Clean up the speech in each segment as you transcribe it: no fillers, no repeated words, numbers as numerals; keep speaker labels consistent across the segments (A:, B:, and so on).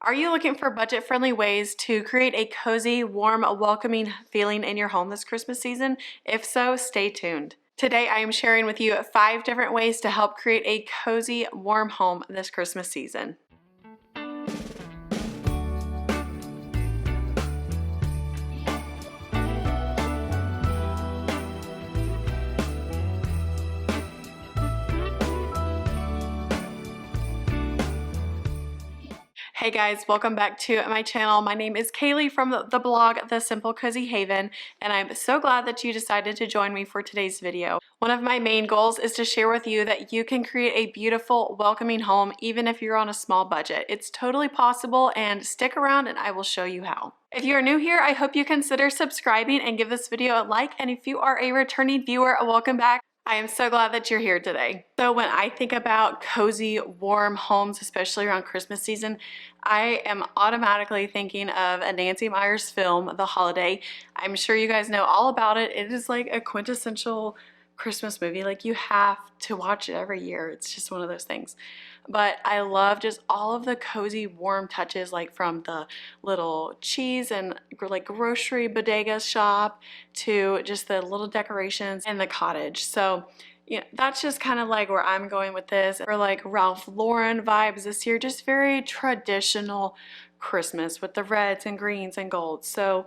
A: Are you looking for budget-friendly ways to create a cozy, warm, welcoming feeling in your home this Christmas season? If so, stay tuned. Today I am sharing with you 5 different ways to help create a cozy, warm home this Christmas season. Hey guys, welcome back to my channel. My name is Kaylee from the blog The Simple Cozy Haven, and I'm so glad that you decided to join me for today's video. One of my main goals is to share with you that you can create a beautiful, welcoming home even if you're on a small budget. It's totally possible, and stick around and I will show you how. If you are new here, I hope you consider subscribing and give this video a like, and if you are a returning viewer, welcome back. I am so glad that you're here today. So when I think about cozy, warm homes, especially around Christmas season, I am automatically thinking of a Nancy Meyers film, The Holiday. I'm sure you guys know all about it. It is like a quintessential Christmas movie. Like, you have to watch it every year. It's just one of those things. But I love just all of the cozy, warm touches, like from the little cheese and like grocery bodega shop to just the little decorations in the cottage. So yeah, that's just kind of like where I'm going with this. Or like Ralph Lauren vibes this year, just very traditional Christmas with the reds and greens and golds. So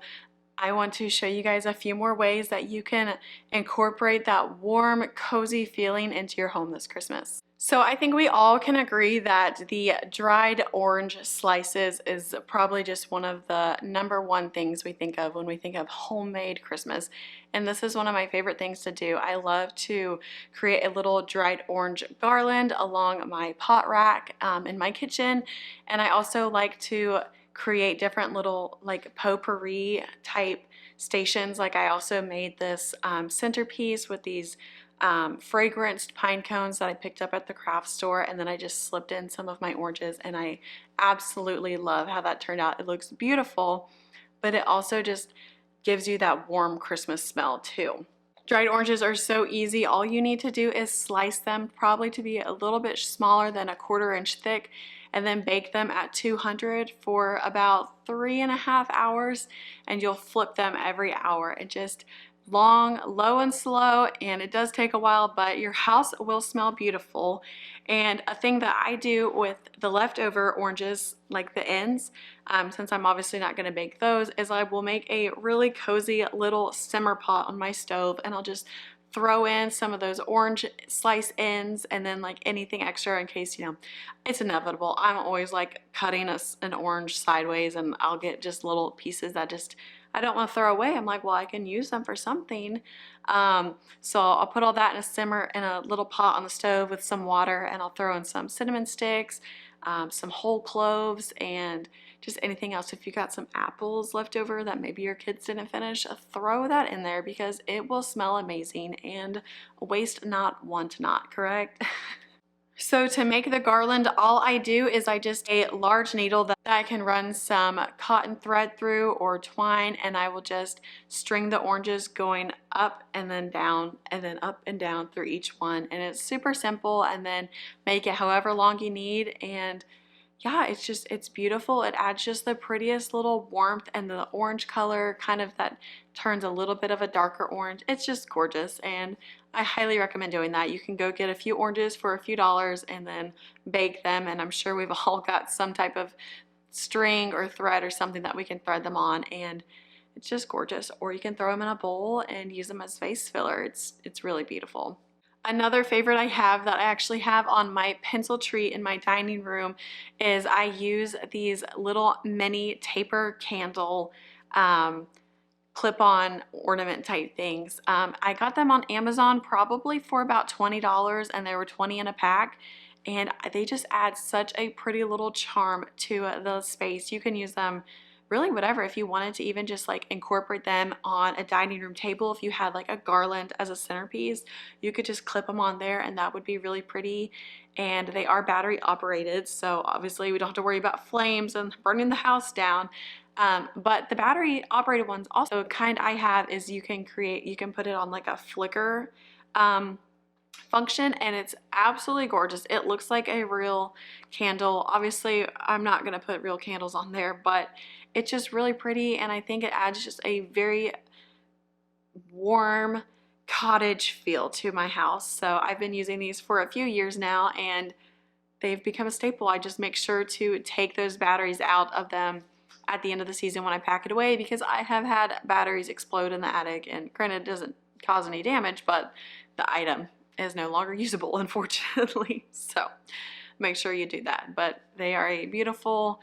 A: I want to show you guys a few more ways that you can incorporate that warm, cozy feeling into your home this Christmas. So I think we all can agree that the dried orange slices is probably just one of the #1 things we think of when we think of homemade Christmas. And this is one of my favorite things to do. I love to create a little dried orange garland along my pot rack in my kitchen. And I also like to create different little like potpourri type stations. Like, I also made this centerpiece with these fragranced pine cones that I picked up at the craft store, and then I just slipped in some of my oranges, and I absolutely love how that turned out. It looks beautiful, but it also just gives you that warm Christmas smell too. Dried oranges are so easy. All you need to do is slice them, probably to be a little bit smaller than a 1/4 inch thick, and then bake them at 200 for about 3.5 hours, and you'll flip them every hour. And just long, low and slow, and it does take a while, but your house will smell beautiful. And a thing that I do with the leftover oranges, like the ends, since I'm obviously not going to bake those, is I will make a really cozy little simmer pot on my stove, and I'll just throw in some of those orange slice ends, and then like anything extra in case, you know, it's inevitable. I'm always like cutting an orange sideways, and I'll get just little pieces that just I don't want to throw away. I'm like, well, I can use them for something. So I'll put all that in a simmer in a little pot on the stove with some water, and I'll throw in some cinnamon sticks, some whole cloves, and just anything else. If you got some apples left over that maybe your kids didn't finish, throw that in there because it will smell amazing, and waste not, want not, correct? So to make the garland, all I do is I just a large needle that I can run some cotton thread through or twine, and I will just string the oranges going up and then down and then up and down through each one. And it's super simple, and then make it however long you need. And yeah, it's beautiful. It adds just the prettiest little warmth, and the orange color kind of that turns a little bit of a darker orange. It's just gorgeous, and I highly recommend doing that. You can go get a few oranges for a few dollars and then bake them, and I'm sure we've all got some type of string or thread or something that we can thread them on, and it's just gorgeous. Or you can throw them in a bowl and use them as vase filler. It's really beautiful. Another favorite I have that I actually have on my pencil tree in my dining room is I use these little mini taper candle clip-on ornament type things. I got them on Amazon probably for about $20, and they were 20 in a pack, and they just add such a pretty little charm to the space. You can use them really whatever. If you wanted to even just like incorporate them on a dining room table, if you had like a garland as a centerpiece, you could just clip them on there, and that would be really pretty. And they are battery operated, so obviously we don't have to worry about flames and burning the house down. But the battery operated ones, also kind I have, is you can put it on like a flicker function, and it's absolutely gorgeous. It looks like a real candle. Obviously, I'm not going to put real candles on there, but it's just really pretty, and I think it adds just a very warm cottage feel to my house. So I've been using these for a few years now, and they've become a staple. I just make sure to take those batteries out of them at the end of the season when I pack it away, because I have had batteries explode in the attic, and granted, it doesn't cause any damage, but the item is no longer usable, unfortunately. So make sure you do that. But they are a beautiful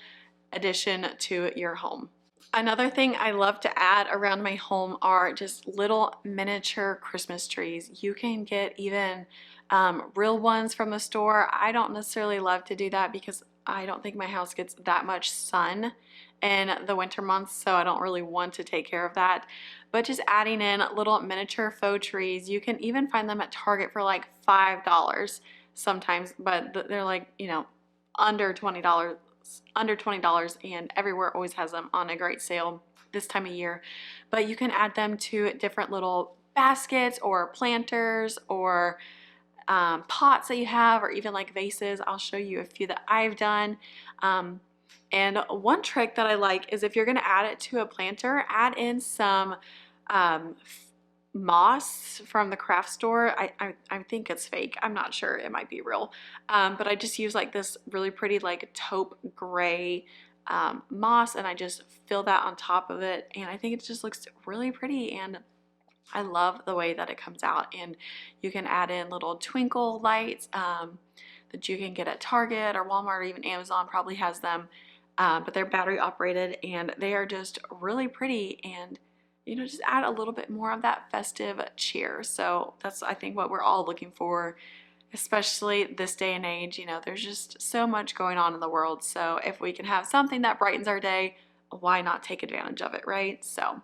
A: addition to your home. Another thing I love to add around my home are just little miniature Christmas trees. You can get even real ones from the store. I don't necessarily love to do that because I don't think my house gets that much sun in the winter months, so I don't really want to take care of that. But just adding in little miniature faux trees, you can even find them at Target for like $5 sometimes, but they're like, you know, under $20, and everywhere always has them on a great sale this time of year. But you can add them to different little baskets or planters or pots that you have, or even like vases. I'll show you a few that I've done. And one trick that I like is if you're going to add it to a planter, add in some moss from the craft store. I think it's fake. I'm not sure. It might be real. But I just use like this really pretty like taupe gray moss, and I just fill that on top of it, and I think it just looks really pretty, and I love the way that it comes out. And you can add in little twinkle lights that you can get at Target or Walmart, or even Amazon probably has them. But they're battery operated, and they are just really pretty, and you know, just add a little bit more of that festive cheer. So that's, I think, what we're all looking for, especially this day and age. You know, there's just so much going on in the world. So if we can have something that brightens our day, why not take advantage of it, right? So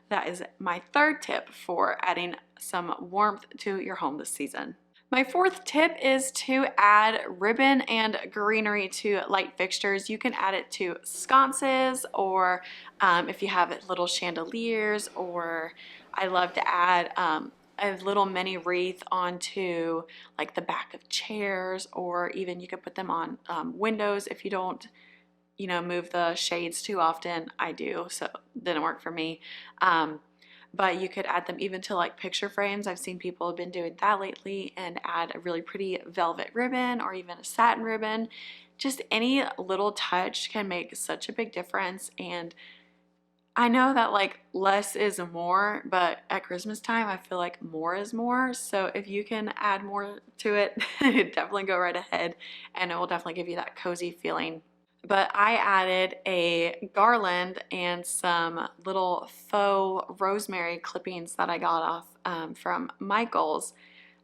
A: that is my third tip for adding some warmth to your home this season. My fourth tip is to add ribbon and greenery to light fixtures. You can add it to sconces, or if you have little chandeliers, or I love to add a little mini wreath onto like the back of chairs, or even you could put them on windows if you don't, you know, move the shades too often. I do, so it didn't work for me. But you could add them even to like picture frames. I've seen people have been doing that lately, and add a really pretty velvet ribbon or even a satin ribbon. Just any little touch can make such a big difference. And I know that like less is more, but at Christmas time I feel like more is more. So if you can add more to it, definitely go right ahead, and it will definitely give you that cozy feeling. But I added a garland and some little faux rosemary clippings that I got off from Michael's.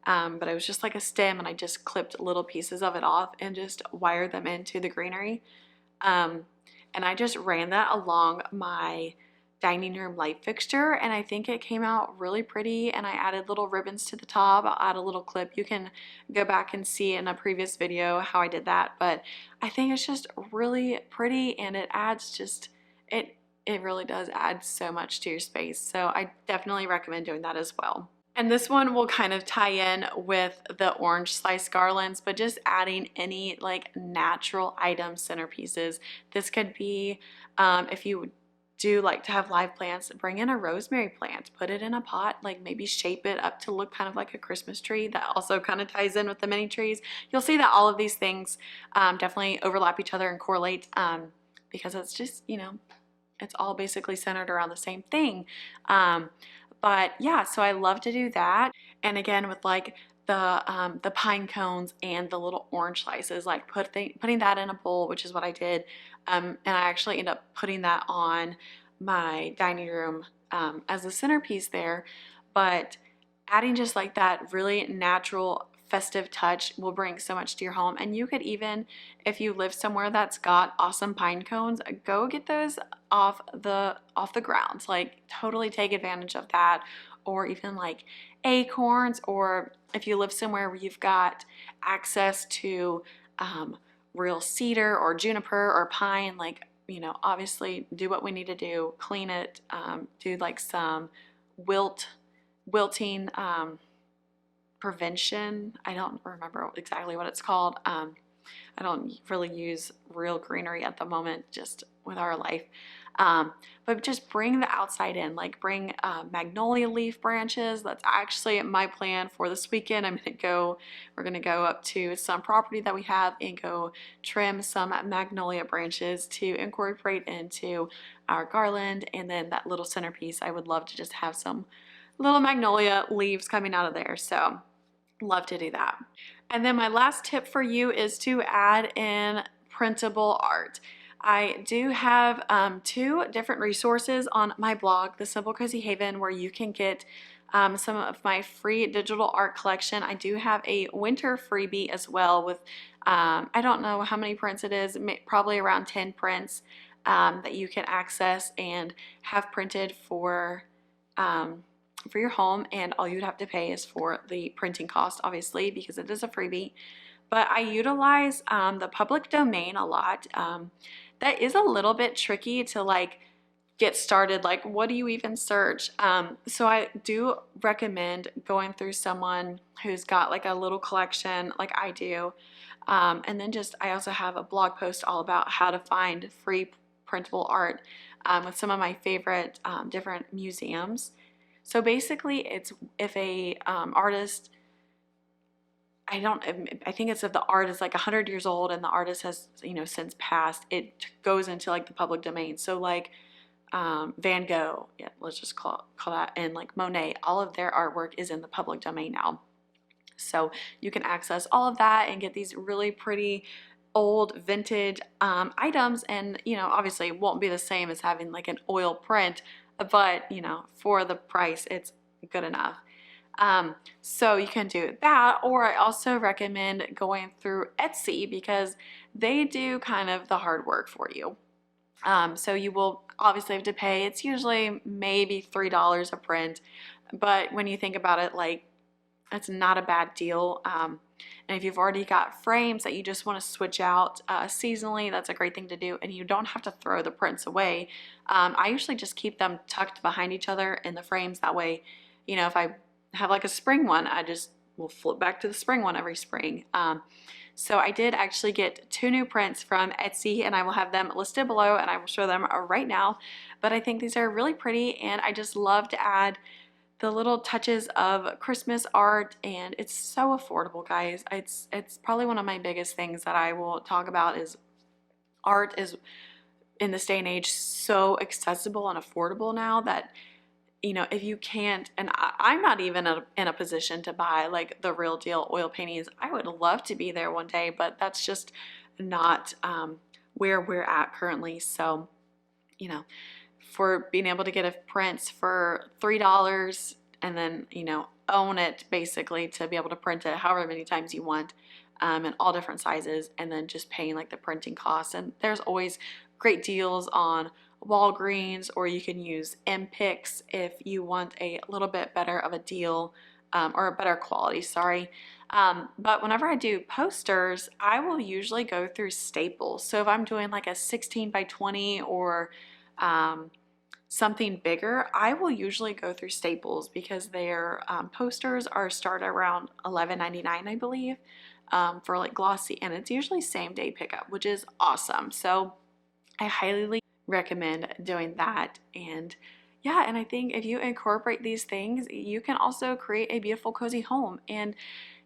A: But it was just like a stem, and I just clipped little pieces of it off and just wired them into the greenery. And I just ran that along my dining room light fixture, and I think it came out really pretty. And I added little ribbons to the top. I'll add a little clip. You can go back and see in a previous video how I did that, but I think it's just really pretty, and it adds just, it really does add so much to your space. So I definitely recommend doing that as well. And this one will kind of tie in with the orange slice garlands, but just adding any like natural item centerpieces. This could be, if you do like to have live plants, bring in a rosemary plant, put it in a pot, like maybe shape it up to look kind of like a Christmas tree. That also kind of ties in with the mini trees. You'll see that all of these things definitely overlap each other and correlate, because it's just, you know, it's all basically centered around the same thing. But yeah, so I love to do that. And again, with like the pine cones and the little orange slices, like putting that in a bowl, which is what I did. And I actually ended up putting that on my dining room as a centerpiece there. But adding just like that really natural festive touch will bring so much to your home. And you could even, if you live somewhere that's got awesome pine cones, go get those off the ground. Like totally take advantage of that. Or even like acorns, or if you live somewhere where you've got access to real cedar or juniper or pine, like, you know, obviously do what we need to do, clean it, do like some wilting prevention. I don't remember exactly what it's called. I don't really use real greenery at the moment, just with our life. But just bring the outside in, like bring magnolia leaf branches. That's actually my plan for this weekend. We're gonna go up to some property that we have and go trim some magnolia branches to incorporate into our garland. And then that little centerpiece, I would love to just have some little magnolia leaves coming out of there. So love to do that. And then my last tip for you is to add in printable art. I do have 2 different resources on my blog, The Simple Cozy Haven, where you can get some of my free digital art collection. I do have a winter freebie as well with, I don't know how many prints it is, probably around 10 prints that you can access and have printed for your home, and all you'd have to pay is for the printing cost, obviously, because it is a freebie. But I utilize the public domain a lot. That is a little bit tricky to like get started. Like, what do you even search? So I do recommend going through someone who's got like a little collection like I do. And then I also have a blog post all about how to find free printable art with some of my favorite different museums. So basically, it's if a artist, I think it's if the art is like 100 years old and the artist has, since passed, it goes into like the public domain. So like Van Gogh, yeah, let's just call that, and like Monet, all of their artwork is in the public domain now. So you can access all of that and get these really pretty old vintage items, and obviously it won't be the same as having like an oil print, but for the price it's good enough. So you can do that, or I also recommend going through Etsy because they do kind of the hard work for you. So you will obviously have to pay. It's usually maybe $3 a print, but when you think about it, like, it's not a bad deal. And if you've already got frames that you just want to switch out seasonally, that's a great thing to do, and you don't have to throw the prints away. I usually just keep them tucked behind each other in the frames. That way, if I have like a spring one, I just will flip back to the spring one every spring. So I did actually get 2 new prints from Etsy, and I will have them listed below, and I will show them right now. But I think these are really pretty, and I just love to add the little touches of Christmas art, and it's so affordable, guys. It's probably one of my biggest things that I will talk about is art is in this day and age so accessible and affordable now that if you can't, and I'm not even in a position to buy like the real deal oil paintings. I would love to be there one day, but that's just not where we're at currently. So for being able to get a prints for $3 and then own it, basically, to be able to print it however many times you want, in all different sizes, and then just paying like the printing costs. And there's always great deals on Walgreens, or you can use MPix if you want a little bit better of a deal, or a better quality, sorry. But whenever I do posters, I will usually go through Staples. So if I'm doing like a 16 by 20 or something bigger, I will usually go through Staples because their posters start around $11.99, I believe, for like glossy, and it's usually same day pickup, which is awesome. So I highly recommend doing that. And yeah, and I think if you incorporate these things, you can also create a beautiful cozy home. And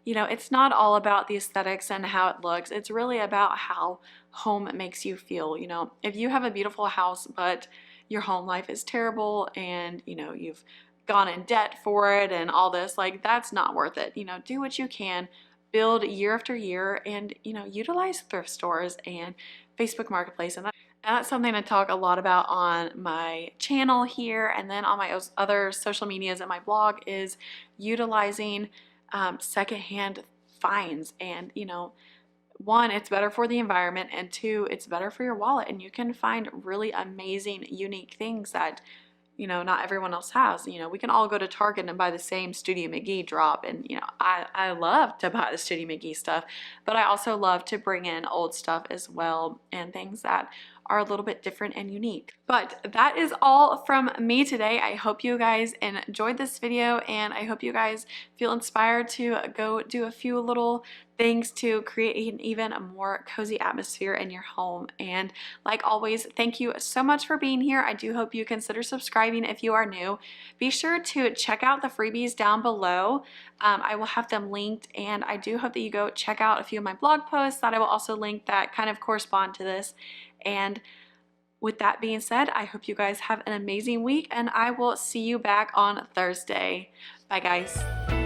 A: it's not all about the aesthetics and how it looks. It's really about how home makes you feel. If you have a beautiful house but your home life is terrible, and you've gone in debt for it and all this, like, that's not worth it. Do what you can, build year after year, and utilize thrift stores and Facebook Marketplace. And that's something I talk a lot about on my channel here, and then on my other social medias and my blog, is utilizing secondhand finds. And one, it's better for the environment, and 2, it's better for your wallet, and you can find really amazing, unique things that not everyone else has. We can all go to Target and buy the same Studio McGee drop, and I love to buy the Studio McGee stuff, but I also love to bring in old stuff as well, and things that are a little bit different and unique. But that is all from me today. I hope you guys enjoyed this video, and I hope you guys feel inspired to go do a few little things to create an even more cozy atmosphere in your home. And like always, thank you so much for being here. I do hope you consider subscribing if you are new. Be sure to check out the freebies down below. I will have them linked, and I do hope that you go check out a few of my blog posts that I will also link that kind of correspond to this. And with that being said, I hope you guys have an amazing week, and I will see you back on Thursday. Bye guys.